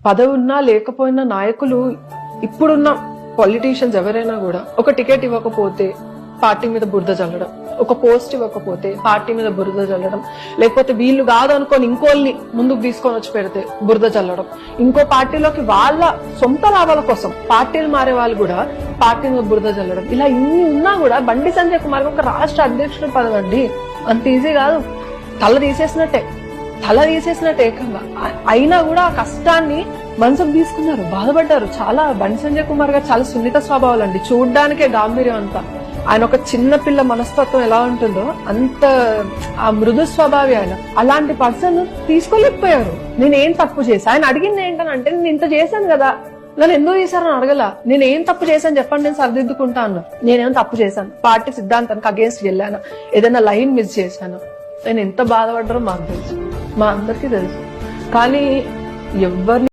పదవి ఉన్నా లేకపోయినా నాయకులు ఇప్పుడున్న పొలిటీషియన్స్ ఎవరైనా కూడా ఒక టికెట్ ఇవ్వకపోతే పార్టీ మీద బురద చల్లడం, ఒక పోస్ట్ ఇవ్వకపోతే పార్టీ మీద బురద చల్లడం, లేకపోతే వీళ్ళు కాదనుకొని ఇంకోల్ని ముందుకు తీసుకొని వచ్చి పెడితే బురద చల్లడం, ఇంకో పార్టీలోకి వాళ్ళ సొంత లాభాల కోసం పార్టీలు మారే వాళ్ళు కూడా పార్టీ మీద బురద చల్లడం, ఇలా ఇన్ని ఉన్నా కూడా బండి సంజయ్ కుమార్ ఒక రాష్ట్ర అధ్యక్షుడు పదవి అండి అంత ఈజీ కాదు. తల తీసేసినట్టే ఏకంగా. అయినా కూడా ఆ కష్టాన్ని మనసుకు తీసుకున్నారు, బాధపడ్డారు చాలా. బండి సంజయ్ కుమార్ గారు చాలా సున్నిత స్వభావాలు అండి, చూడ్డానికే గాంభీర్యం అంతా. ఆయన ఒక చిన్న పిల్ల మనస్తత్వం ఎలా ఉంటుందో అంత ఆ మృదు స్వభావి ఆయన. అలాంటి పర్సన్ తీసుకోలేకపోయారు. నేనేం తప్పు చేశా, ఆయన అడిగింది ఏంటనంటే నేను ఇంత చేశాను కదా, నన్ను ఎందుకు చేశారని అడగల. నేనేం తప్పు చేశాను చెప్పండి, నేను సరిదిద్దుకుంటా అన్నా. నేనేం తప్పు చేశాను, పార్టీ సిద్ధాంతానికి అగేన్స్ట్ వెళ్ళాను, ఏదైనా లైన్ మిస్ చేశాను, నేను ఎంత బాధపడ్డారో మాకు తెలుసు, మా అందరికీ తెలుసు. కానీ ఎవరిని